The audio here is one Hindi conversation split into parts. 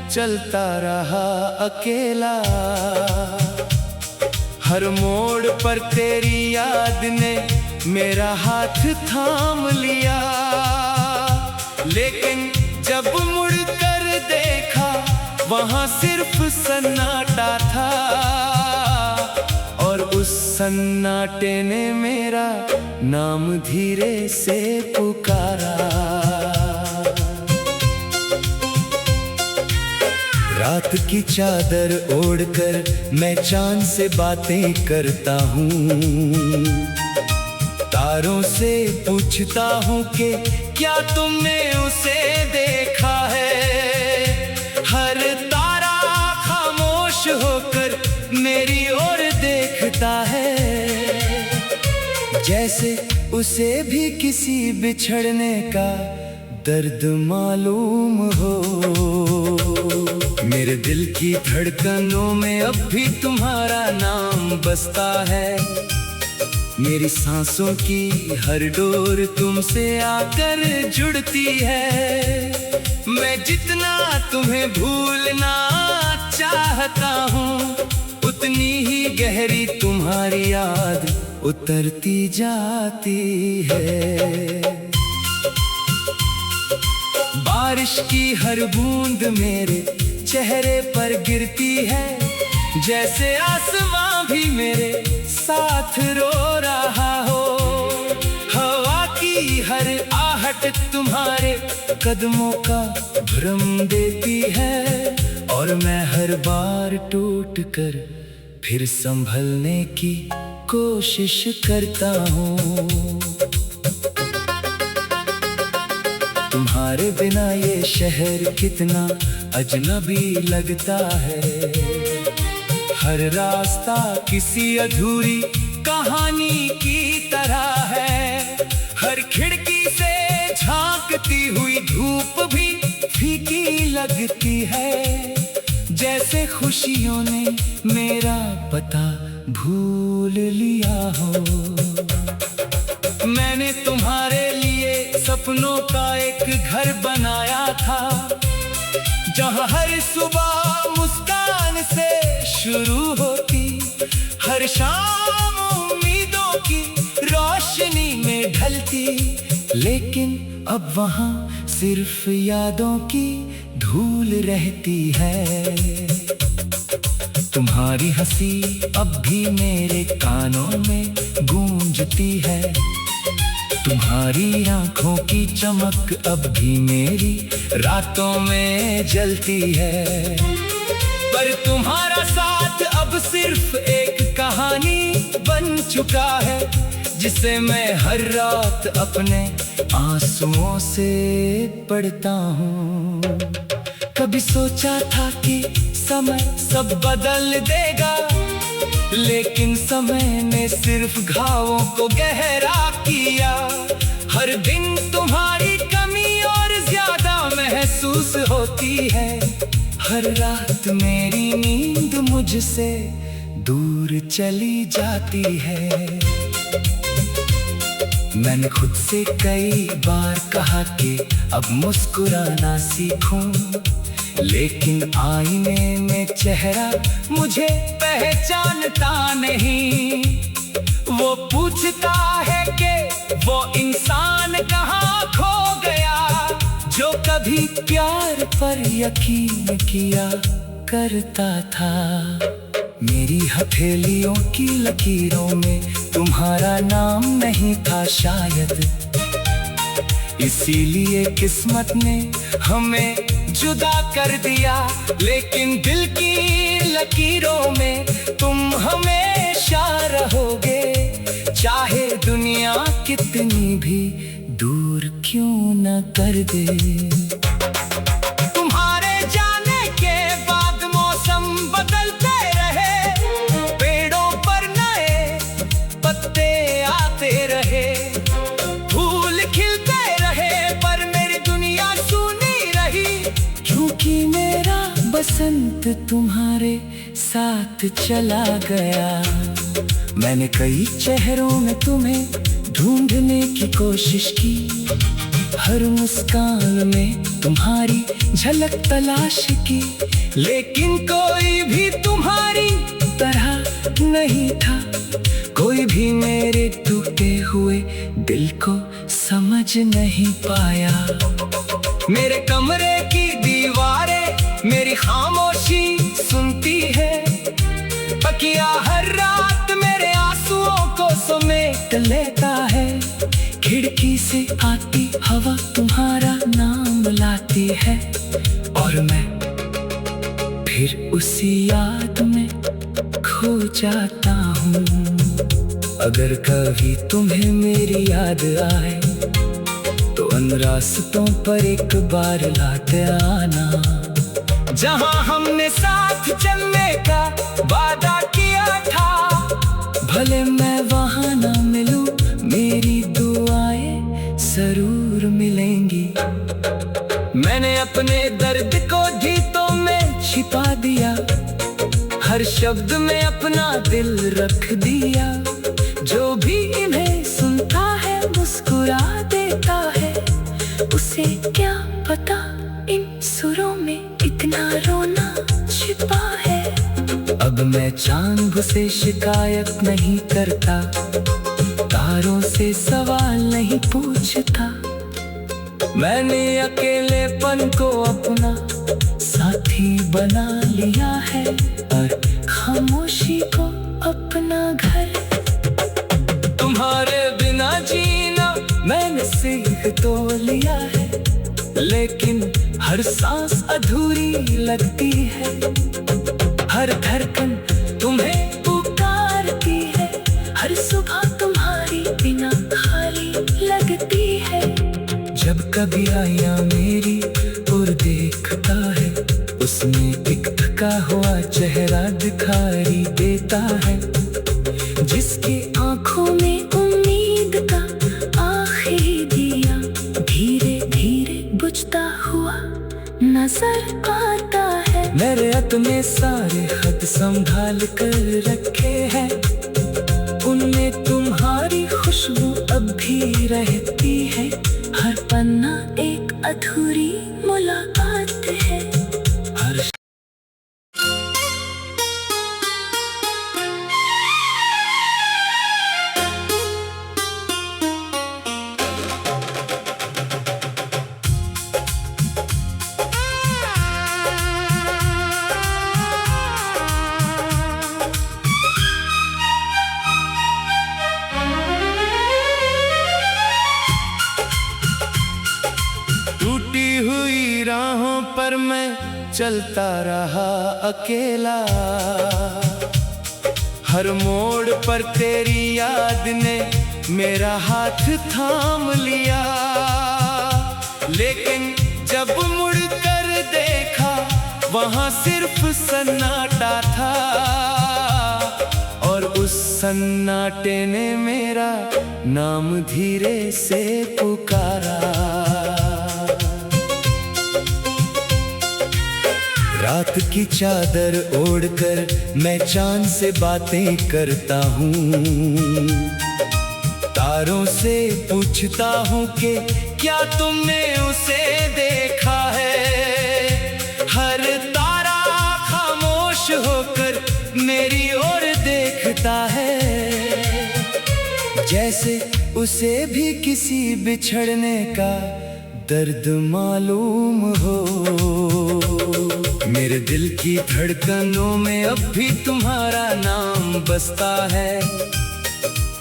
चलता रहा अकेला। हर मोड़ पर तेरी याद ने मेरा हाथ थाम लिया, लेकिन जब मुड़कर देखा वहां सिर्फ सन्नाटा था, और उस सन्नाटे ने मेरा नाम धीरे से पुकारा। रात की चादर ओढ़कर मैं चांद से बातें करता हूँ, तारों से पूछता हूँ कि क्या तुमने उसे देखा है। हर तारा खामोश होकर मेरी ओर देखता है, जैसे उसे भी किसी बिछड़ने का दर्द मालूम हो। मेरे दिल की धड़कनों में अब भी तुम्हारा नाम बसता है, मेरी सांसों की हर डोर तुमसे आकर जुड़ती है। मैं जितना तुम्हें भूलना चाहता हूँ, उतनी ही गहरी तुम्हारी याद उतरती जाती है। बारिश की हर बूंद मेरे चेहरे पर गिरती है, जैसे आसमां भी मेरे साथ रो रहा हो। हवा की हर आहट तुम्हारे कदमों का भ्रम देती है, और मैं हर बार टूट कर फिर संभलने की कोशिश करता हूँ। तुम्हारे बिना ये शहर कितना अजनबी लगता है, हर रास्ता किसी अधूरी कहानी की तरह है। हर खिड़की से झांकती हुई धूप भी फीकी लगती है, जैसे खुशियों ने मेरा पता भूल लिया हो। मैंने तुम्हारे लिए सपनों का एक घर बनाया था, जहाँ हर सुबह मुस्कान से शुरू होती, हर शाम उम्मीदों की रोशनी में ढलती। लेकिन अब वहाँ सिर्फ यादों की धूल रहती है। तुम्हारी हंसी अब भी मेरे कानों में गूंजती है, तुम्हारी आंखों की चमक अब भी मेरी रातों में जलती है। पर तुम्हारा साथ अब सिर्फ एक कहानी बन चुका है, जिसे मैं हर रात अपने आंसुओं से पढ़ता हूँ। कभी सोचा था कि समय सब बदल देगा, लेकिन समय ने सिर्फ घावों को गहरा किया। हर दिन तुम्हारी कमी और ज्यादा महसूस होती है, हर रात मेरी नींद मुझसे दूर चली जाती है। मैंने खुद से कई बार कहा कि अब मुस्कुराना सीखूं, लेकिन आईने में चेहरा मुझे पहचानता नहीं। वो पूछता है कि वो इंसान कहाँ खो गया, जो कभी प्यार पर यकीन किया करता था। मेरी हथेलियों की लकीरों में तुम्हारा नाम नहीं था शायद, इसीलिए किस्मत ने हमें जुदा कर दिया। लेकिन दिल की लकीरों में तुम हमेशा रहोगे, चाहे दुनिया कितनी भी दूर क्यों न कर दे। तुम्हारे जाने के बाद मौसम बदलते रहे, पेड़ों पर नए पत्ते आते रहे, फूल खिलते रहे, पर मेरी दुनिया सूनी रही, क्योंकि मेरा बसंत तुम्हारे साथ चला गया। मैंने कई चेहरों में तुम्हें ढूंढने की कोशिश की, हर मुस्कान में तुम्हारी झलक तलाश की, लेकिन कोई भी तुम्हारी तरह नहीं था। कोई भी मेरे टूटे हुए दिल को समझ नहीं पाया। मेरे कमरे की दीवारें मेरी खामोशी सुनती है, तकिया हर रात मेरे आंसुओं को समेट लेता है। खिड़की से आती हवा तुम्हारा नाम लाती है, और मैं फिर उसी याद में खो जाता हूँ। अगर कभी तुम्हें मेरी याद आए तो उन रास्तों पर एक बार लाते आना, जहाँ हमने साथ चलने का वादा किया था। भले मैं वहाँ ना मिलूं, मेरी दुआएं जरूर मिलेंगी। मैंने अपने दर्द को गीतों में छिपा दिया, हर शब्द में अपना दिल रख दिया। जो भी इन्हें सुनता है मुस्कुरा देता है, उसे क्या पता इन सुरों में इतना रोना छिपा है। अब मैं चांद से शिकायत नहीं करता, तारों से सवाल नहीं पूछता। मैंने अकेलेपन को अपना साथी बना लिया है, और खामोशी को अपना घर। तुम्हारे बिना जीना मैंने सीख तो लिया है, लेकिन हर सांस अधूरी लगती है। हर धड़कन तुम्हें पुकारती है, हर सुबह तुम्हारी बिना खाली लगती है। जब कभी आया मेरी ओर देखता है, उसमें एक थका हुआ चेहरा दिखाई देता है, जिसकी आंखों में उम्मीद का आखिरी दिया धीरे धीरे बुझता हुआ नजर आता है। मेरे अपने सारे खत संभाल कर रखे हैं, उनमें तुम्हारी खुशबू अब भी रहती है। हर पन्ना एक अधूरी मुलाकात है। हर राहों पर मैं चलता रहा अकेला, हर मोड़ पर तेरी याद ने मेरा हाथ थाम लिया। लेकिन जब मुड़ कर देखा वहाँ सिर्फ सन्नाटा था, और उस सन्नाटे ने मेरा नाम धीरे से पुकारा। रात की चादर ओढ़कर मैं चांद से बातें करता हूँ, तारों से पूछता हूँ कि क्या तुमने उसे देखा है। हर तारा खामोश होकर मेरी ओर देखता है, जैसे उसे भी किसी बिछड़ने का दर्द मालूम हो। मेरे दिल की धड़कनों में अब भी तुम्हारा नाम बसता है,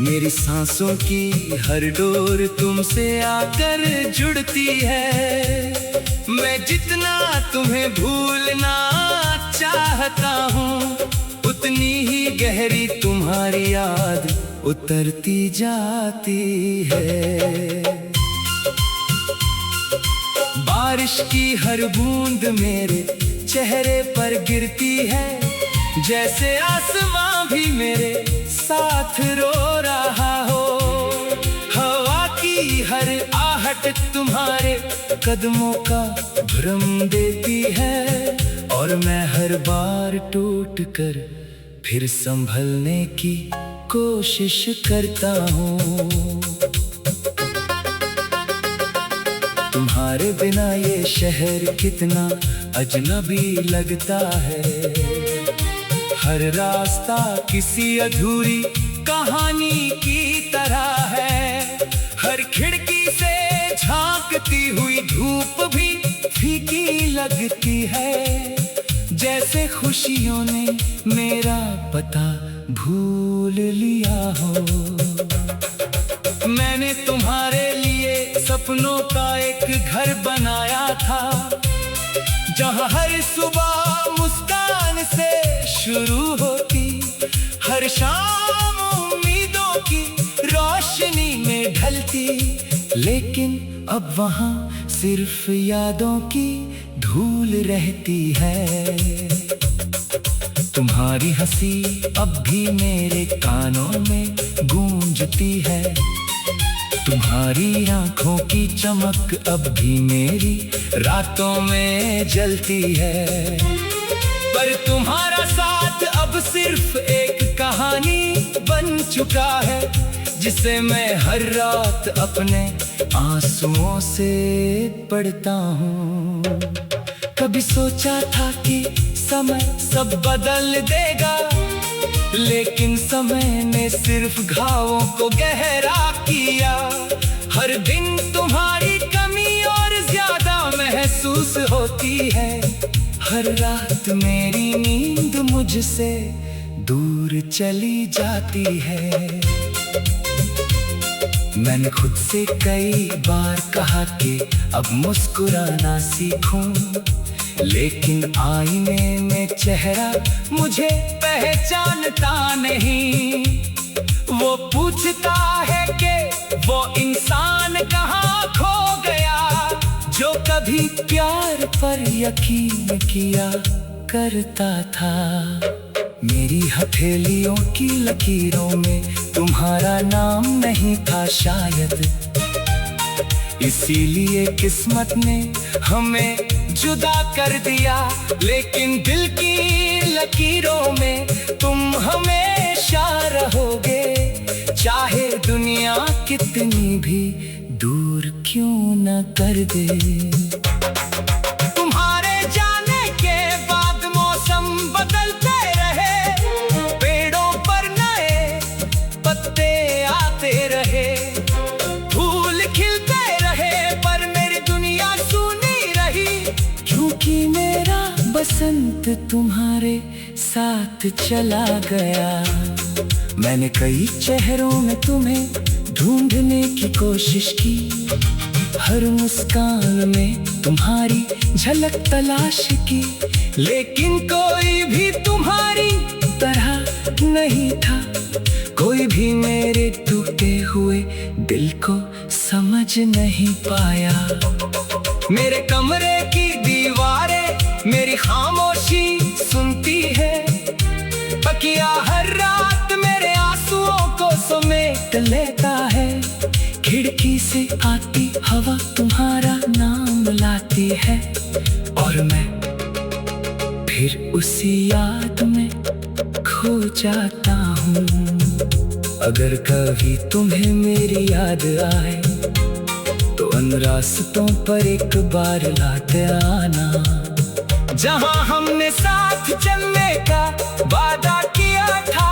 मेरी सांसों की हर डोर तुमसे आकर जुड़ती है। मैं जितना तुम्हें भूलना चाहता हूँ, उतनी ही गहरी तुम्हारी याद उतरती जाती है। बारिश की हर बूंद मेरे चेहरे पर गिरती है, जैसे आसमां भी मेरे साथ रो रहा हो। हवा की हर आहट तुम्हारे कदमों का भ्रम देती है, और मैं हर बार टूट कर फिर संभलने की कोशिश करता हूँ। तुम्हारे बिना ये शहर कितना अजनबी लगता है। हर रास्ता किसी अधूरी कहानी की तरह है। हर खिड़की से झांकती हुई धूप भी फीकी लगती है। जैसे खुशियों ने मेरा पता भूल लिया हो। मैंने तुम्हारे लिए सपनों का एक घर बनाया था, जहां हर सुबह मुस्कान से शुरू होती, हर शाम उम्मीदों की रोशनी में ढलती। लेकिन अब वहां सिर्फ यादों की धूल रहती है। तुम्हारी हंसी अब भी मेरे कानों में गूंजती है। तुम्हारी आंखों की चमक अब भी मेरी रातों में जलती है। पर तुम्हारा साथ अब सिर्फ एक कहानी बन चुका है, जिसे मैं हर रात अपने आंसुओं से पढ़ता हूँ। कभी सोचा था कि समय सब बदल देगा, लेकिन समय ने सिर्फ घावों को गहरा किया। हर दिन तुम्हारी कमी और ज्यादा महसूस होती है। हर रात मेरी नींद मुझसे दूर चली जाती है। मैंने खुद से कई बार कहा कि अब मुस्कुराना सीखूं, लेकिन आईने में चेहरा मुझे पहचानता नहीं। वो पूछता है कि वो इंसान कहाँ खो गया, जो कभी प्यार पर यकीन किया करता था। मेरी हथेलियों की लकीरों में तुम्हारा नाम नहीं था शायद, इसीलिए किस्मत ने हमें जुदा कर दिया। लेकिन दिल की लकीरों में तुम हमेशा रहोगे, चाहे दुनिया कितनी भी दूर क्यों न कर दे। तुम्हारे जाने के बाद मौसम बदलते रहे, पेड़ों पर नए पत्ते आते रहे, फूल खिलते रहे, पर मेरी दुनिया सूनी रही। क्योंकि मेरा बसंत तुम्हारे साथ चला गया। मैंने कई चेहरों में तुम्हें ढूंढने की कोशिश की, हर मुस्कान में तुम्हारी झलक तलाश की, लेकिन कोई भी तुम्हारी तरह नहीं था। कोई भी मेरे टूटे हुए दिल को समझ नहीं पाया। मेरे कमरे की दीवारें मेरी खामोशी सुनती है, तकिया हर रात मेरे आंसुओं को समेट लेता है। खिड़की से आती हवा तुम्हारा नाम लाती है, और मैं फिर उसी याद में खो जाता हूँ। अगर कभी तुम्हें मेरी याद आए, तो उन रास्तों पर एक बार लाते आना, जहाँ हमने साथ चलने का वादा किया था।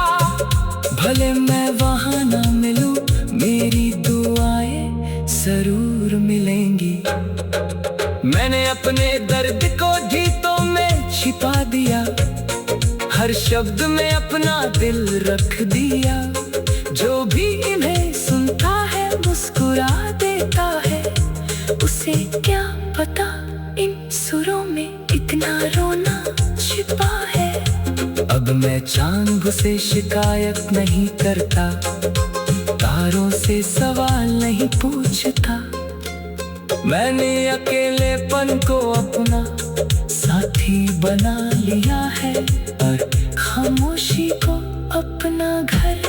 भले मैं वहाँ ना मिलूं, मेरी दुआएं जरूर मिलेंगी। मैंने अपने दर्द को गीतों में छिपा दिया, हर शब्द में अपना दिल रख दिया। जो भी इन्हें सुनता है मुस्कुरा देता है, उसे क्या पता इन सुरों में इतना रोना छिपा है। अब मैं चांद से शिकायत नहीं करता, तारों से सवाल नहीं पूछता। मैंने अकेलेपन को अपना साथी बना लिया है, और खामोशी को अपना घर।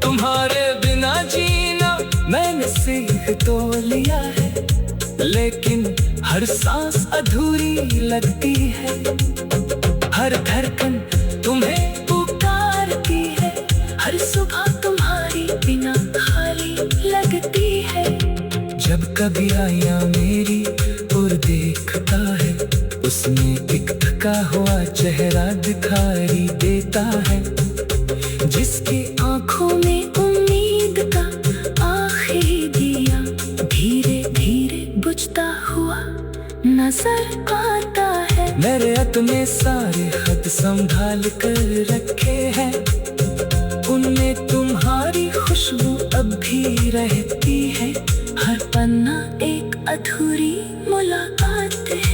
तुम्हारे बिना जीना मैंने सीख तो लिया है, लेकिन हर सांस अधूरी लगती है। हर धड़कन तुम्हें पुकारती है, हर सुबह तुम्हारी बिना खाली लगती है। जब कभी आया मेरी में एक थका हुआ चेहरा दिखाई देता है, जिसकी आंखों में उम्मीद का आखिरी दिया धीरे धीरे बुझता हुआ नजर आता है। मेरे हथ में सारे हद संभाल कर रखे हैं, उनमें तुम्हारी खुशबू अब भी रहती है। हर पन्ना एक अधूरी मुलाकात है।